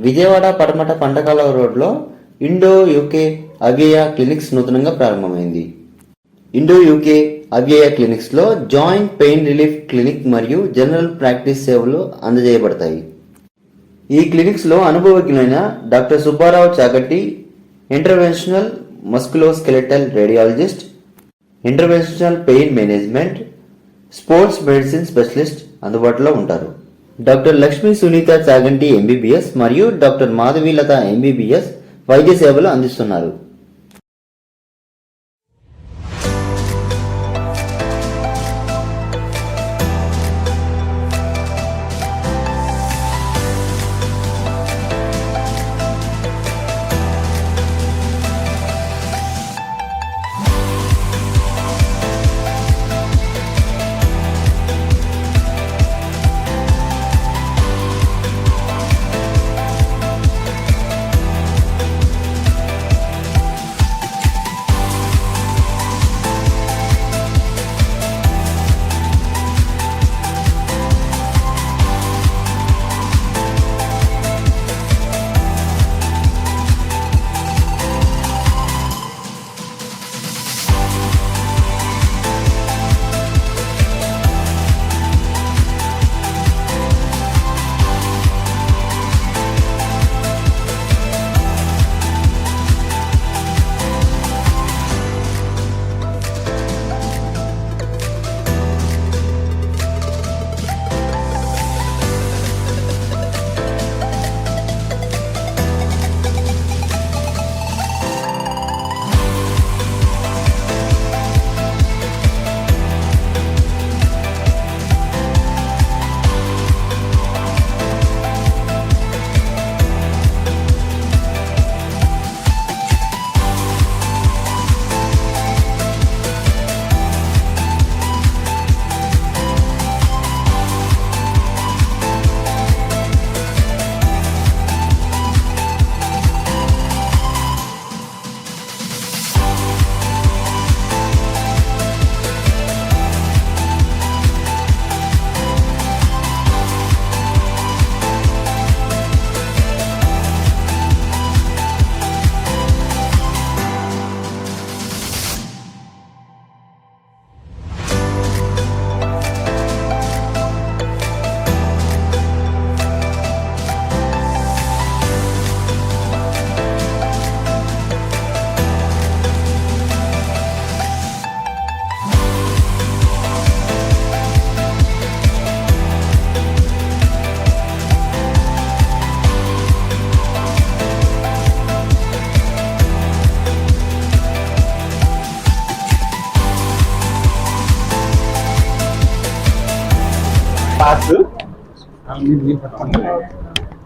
విజయవాడ పడమట పంటకాలువ రోడ్లో Indo UK అవ్యయ clinics నూతనంగా ప్రారంభమైంది. ఇండో యూకే అవ్యయ క్లినిక్స్లో జాయింట్ పెయిన్ రిలీఫ్ క్లినిక్ మరియు జనరల్ ప్రాక్టీస్ సేవలు అందజేయబడతాయి. ఈ క్లినిక్స్లో అనుభవజ్ఞులైన doctor Subbarao Chagatti, interventional musculoskeletal radiologist, interventional pain management, sports medicine specialist అందుబాటులో ఉంటారు. డాక్టర్ లక్ష్మీ సునీత చాగంటి ఎంబీబీఎస్ మరియు డాక్టర్ మాధవీలత ఎంబీబీఎస్ వైద్య సేవలు అందిస్తున్నారు.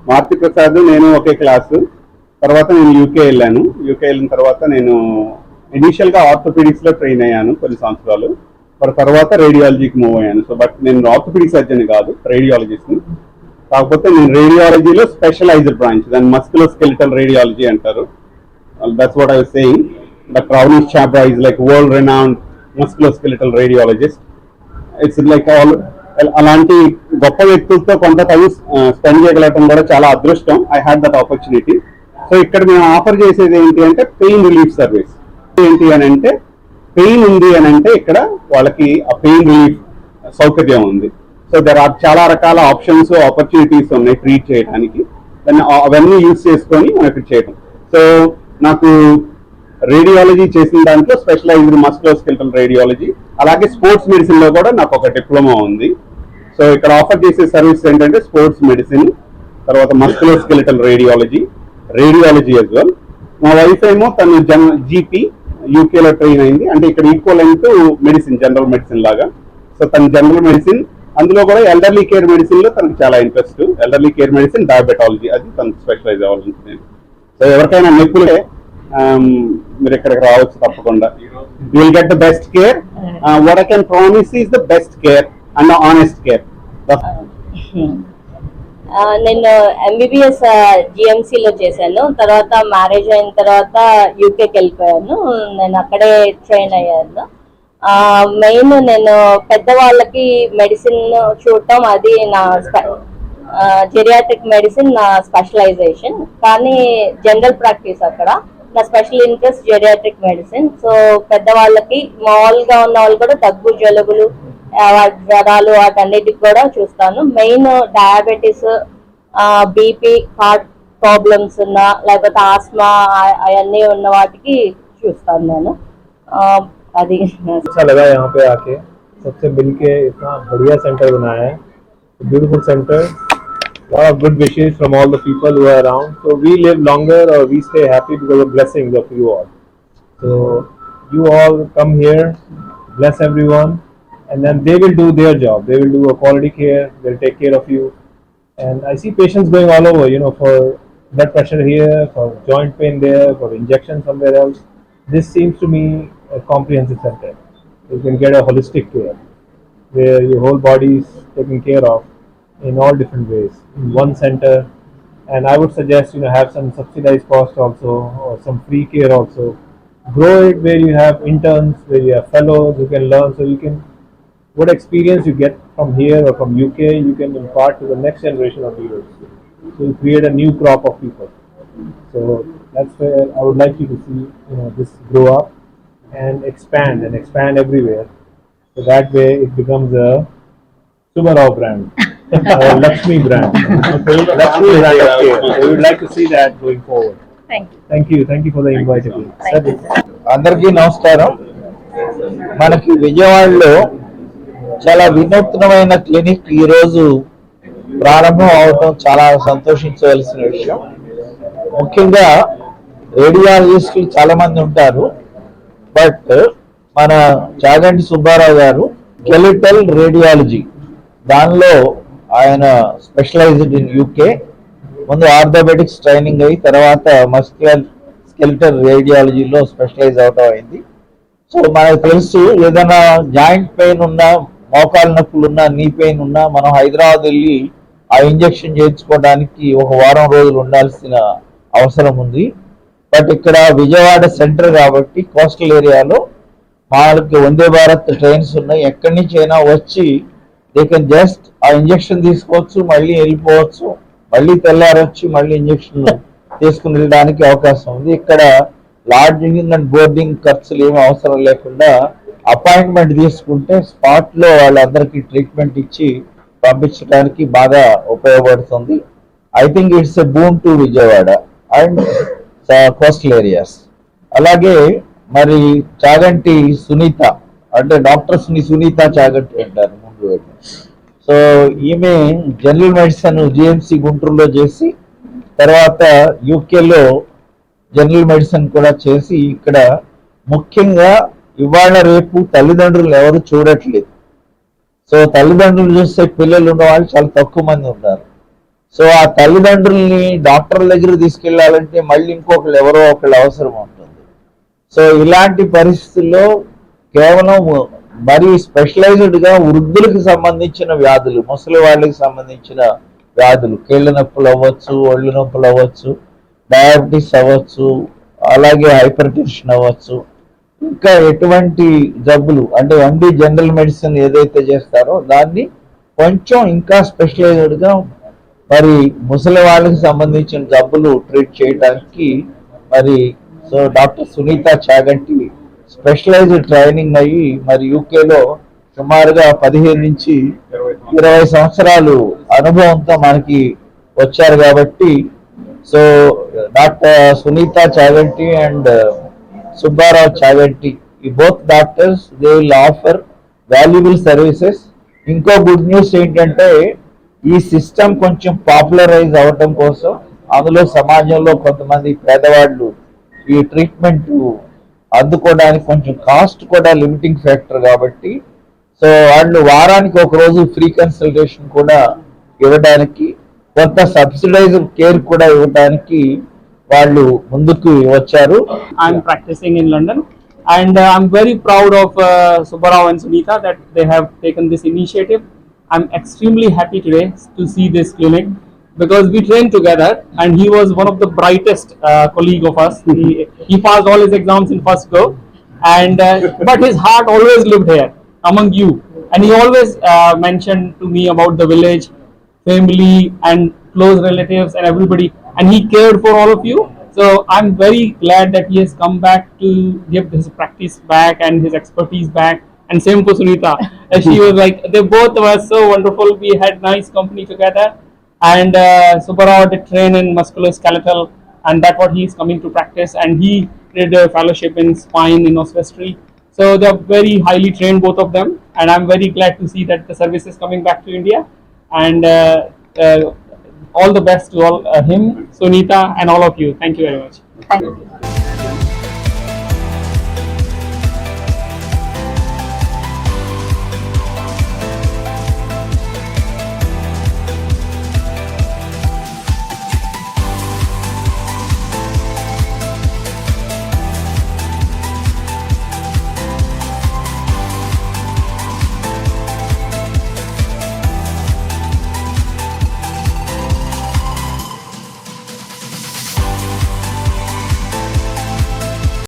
మారుతి ప్రసాద్, నేను ఒకే క్లాసు. తర్వాత నేను యూకే వెళ్ళాను. యూకే వెళ్ళిన తర్వాత నేను ఇనీషియల్ గా ఆర్థోపెడిక్స్ లో ట్రైన్ అయ్యాను కొన్ని సంవత్సరాలు. తర్వాత రేడియాలజీకి మూవ్ అయ్యాను. సో బట్ నేను ఆర్థోపెడిక్ సర్జన్ కాదు, రేడియాలజిస్ట్ ని. కాకపోతే నేను రేడియాలజీలో స్పెషలైజ్డ్ బ్రాంచ్, దాన్ని మస్కులోస్కెలిటల్ రేడియాలజీ అంటారు. That's what I was saying. Doctor Avneesh Chhabra is like world renowned musculoskeletal radiologist. It's like all అలాంటి గొప్ప వ్యక్తులతో కొంత టైం స్పెండ్ చేయగలగటం కూడా చాలా అదృష్టం. I had that opportunity. So ఇక్కడ మేము ఆఫర్ చేసేది ఏంటి అంటే పెయిన్ రిలీఫ్ సర్వీస్. ఏంటి అని అంటే పెయిన్ ఉంది అని అంటే ఇక్కడ వాళ్ళకి ఆ పెయిన్ రిలీఫ్ సౌకర్యం ఉంది. సో దర్ ఆర్ చాలా రకాల ఆప్షన్స్, ఆపర్చునిటీస్ ఉన్నాయి ట్రీట్ చేయడానికి. దాన్ని అవన్నీ యూజ్ చేసుకొని మనం ఇక్కడ చేయటం. సో నాకు రేడియాలజీ చేసిన దాంట్లో స్పెషలైజ్డ్ మస్కులోస్కెలిటల్ రేడియాలజీ, అలాగే స్పోర్ట్స్ మెడిసిన్ లో కూడా నాకు ఒక డిప్లొమా ఉంది. సో ఇక్కడ ఆఫర్ చేసే సర్వీస్ ఏంటంటే స్పోర్ట్స్ మెడిసిన్, తర్వాత musculoskeletal radiology, radiology as well. మా వైఫ్ ఏమో తను జీపీ యూకేలో ట్రైన్ అయింది. అంటే ఇక్కడ ఈక్వలెంట్ మెడిసిన్, జనరల్ మెడిసిన్ లాగా. సో తను జనరల్ మెడిసిన్, అందులో కూడా ఎల్డర్లీ కేర్ మెడిసిన్ లో తనకు చాలా interest. Elderly care medicine, diabetology, అది తనకు స్పెషలైజ్ అవ్వాలనుకుంటున్నాను. సో ఎవరికైనా నొప్పులే మీరు ఇక్కడికి రావచ్చు తప్పకుండా. You will get the best care. What I can promise is the best care and honest care. నేను ఎంబీబీఎస్ జిఎంసీలో చేశాను. తర్వాత మ్యారేజ్ అయిన తర్వాత యూకేకి వెళ్ళిపోయాను. నేను అక్కడే ట్రైన్ అయ్యాను. మెయిన్ నేను పెద్దవాళ్ళకి మెడిసిన్ చూడటం అది నా జెరియాట్రిక్ మెడిసిన్ నా స్పెషలైజేషన్, కానీ జనరల్ ప్రాక్టీస్ అక్కడ. నా special interest geriatric medicine. So పెద్దవాళ్ళకి, మామూలుగా ఉన్న వాళ్ళు కూడా దగ్గు, జలుబులు, జ్వరాలు వాటన్నిటికి కూడా చూస్తాను. Main diabetes, BP, heart problems ఉన్నా, లేకపోతే ఆస్మా అవన్నీ ఉన్న వాటికి చూస్తాను నేను. అది अच्छा लगा यहाँ पे आके, सबसे मिलके इतना बढ़िया सेंटर बनाया है, beautiful centre. Lot of good wishes from all the people who are around. So we live longer or we stay happy because of blessings of you all. So you all come here, bless everyone, and then they will do their job. They will do a quality care. They'll take care of you. And I see patients going all over, for blood pressure here, for joint pain there, for injection somewhere else. This seems to me a comprehensive center. You can get a holistic care where your whole body is taken care of in all different ways in one center. And I would suggest have some subsidized cost also, or some free care also. Grow it where you have interns, where you have fellows who can learn, so you can, what experience you get from here or from UK, you can impart to the next generation of leaders. So you create a new crop of people. So that's where I would like you to see this grow up and expand everywhere. So that way it becomes a Subbarao brand, or Lakshmi brand, Lakshmi brand of care. So we would like to see that going forward. Thank you. Thank you for the invite again. అందరికీ నమస్కారం. మనకి విజయవాడలో చాలా వినూత్నమైన clinic ఈరోజు ప్రారంభం అవటం చాలా సంతోషించవలసిన విషయం. ముఖ్యంగా రేడియాలజిస్టులు చాలా మంది ఉంటారు, బట్ మన చాగంటి సుబ్బారావు గారు స్కెలిటల్ రేడియాలజీ, దానిలో ఆయన స్పెషలైజ్డ్ ఇన్ యూకే. ముందు ఆర్థోపెడిక్స్ ట్రైనింగ్ అయ్యి తర్వాత మస్క్యులర్ స్కెలిటల్ రేడియాలజీలో స్పెషలైజ్ అవటం అయింది. సో మనకు తెలుసు, ఏదైనా జాయింట్ పెయిన్ ఉన్నా, మోకాలు నొప్పులు ఉన్నా, నీ పెయిన్ ఉన్నా, మనం హైదరాబాద్ వెళ్ళి ఆ ఇంజెక్షన్ చేయించుకోవడానికి ఒక వారం రోజులు ఉండాల్సిన అవసరం ఉంది. బట్ ఇక్కడ విజయవాడ సెంటర్ కాబట్టి కోస్టల్ ఏరియాలో వాళ్ళకి వందే భారత్ ట్రైన్స్ ఉన్నాయి. ఎక్కడి నుంచి అయినా వచ్చి దే కెన్ జస్ట్ ఆ ఇంజెక్షన్ తీసుకోవచ్చు, మళ్ళీ వెళ్ళిపోవచ్చు, మళ్ళీ తెల్లారొచ్చి మళ్ళీ ఇంజెక్షన్ తీసుకుని వెళ్ళడానికి అవకాశం ఉంది. ఇక్కడ లాడ్జింగ్ అండ్ బోర్డింగ్ ఖర్చులు ఏమీ అవసరం లేకుండా అపాయింట్మెంట్ తీసుకుంటే స్పాట్ లో వాళ్ళందరికీ ట్రీట్మెంట్ ఇచ్చి పంపించడానికి బాగా ఉపయోగపడుతుంది. I think it's a boon to Vijayawada and coastal areas. అలాగే మరి చాగంటి సునీత, అంటే డాక్టర్ సునీత చాగంటి అంటారు ముందు. సో ఈమె జనరల్ మెడిసిన్ జిఎంసి గుంటూరులో చేసి తర్వాత యూకేలో జనరల్ మెడిసిన్ కూడా చేసి, ఇక్కడ ముఖ్యంగా ఇవాళ రేపు తల్లిదండ్రులు ఎవరు చూడట్లేదు. సో తల్లిదండ్రులు చూస్తే పిల్లలు ఉన్న వాళ్ళు చాలా తక్కువ మంది ఉన్నారు. సో ఆ తల్లిదండ్రుల్ని డాక్టర్ల దగ్గర తీసుకెళ్లాలంటే మళ్ళీ ఇంకొకళ్ళు ఎవరో ఒకళ్ళు అవసరం ఉంటుంది. సో ఇలాంటి పరిస్థితుల్లో కేవలం మరి స్పెషలైజ్డ్ గా వృద్ధులకు సంబంధించిన వ్యాధులు, ముసలి వాళ్ళకి సంబంధించిన వ్యాధులు, కీళ్ళ నొప్పులు అవ్వచ్చు, ఒళ్ళు నొప్పులు అవ్వచ్చు, డయాబెటీస్ అవ్వచ్చు, అలాగే హైపర్ టెన్షన్ అవ్వచ్చు, ఇంకా ఎటువంటి జబ్బులు అంటే ఓన్లీ జనరల్ మెడిసిన్ ఏదైతే చేస్తారో దాన్ని కొంచెం ఇంకా స్పెషలైజ్డ్ గా మరి ముసలి వాళ్ళకి సంబంధించిన జబ్బులు ట్రీట్ చేయడానికి మరి so doctor Sunitha Chaganti specialised training అయ్యి మరి యూకేలో సుమారుగా 15 నుంచి 20 సంవత్సరాలు అనుభవంతో మనకి వచ్చారు కాబట్టి, so doctor Sunitha Chaganti and Subbarao Chaganti, ఈ both doctors they will offer valuable services. ఇంకో గుడ్ న్యూస్ ఏంటంటే ఈ సిస్టమ్ కొంచెం పాపులరైజ్ అవటం కోసం, అందులో సమాజంలో కొంతమంది పేదవాళ్ళు ఈ ట్రీట్మెంట్ అందుకోవడానికి కొంచెం కాస్ట్ కూడా లిమిటింగ్ ఫ్యాక్టర్ కాబట్టి, సో వాళ్ళు వారానికి ఒక రోజు ఫ్రీ కన్సల్టేషన్ కూడా ఇవ్వడానికి, కొంత సబ్సిడైజ్డ్ కేర్ కూడా ఇవ్వడానికి వాళ్ళు ముందుకు వచ్చారు. I'm practicing in London, and I'm very proud of Subbarao and Sunita that they have taken this initiative. I'm extremely happy today to see this clinic because we trained together, and he was one of the brightest colleague of us. He passed all his exams in first go, and but his heart always lived here among you, and he always mentioned to me about the village family and close relatives and everybody, and he cared for all of you. So I'm very glad that he has come back to give his practice back and his expertise back. And same for Sunita. And she was like, they both were so wonderful. We had nice company together. And Subbarao did train in musculoskeletal, and that's what he's coming to practice. And he did a fellowship in spine in oswestry. So they're very highly trained, both of them. And I'm very glad to see that the service is coming back to India. And all the best to all him, Sunita, and all of you. Thank you very much. Thank you.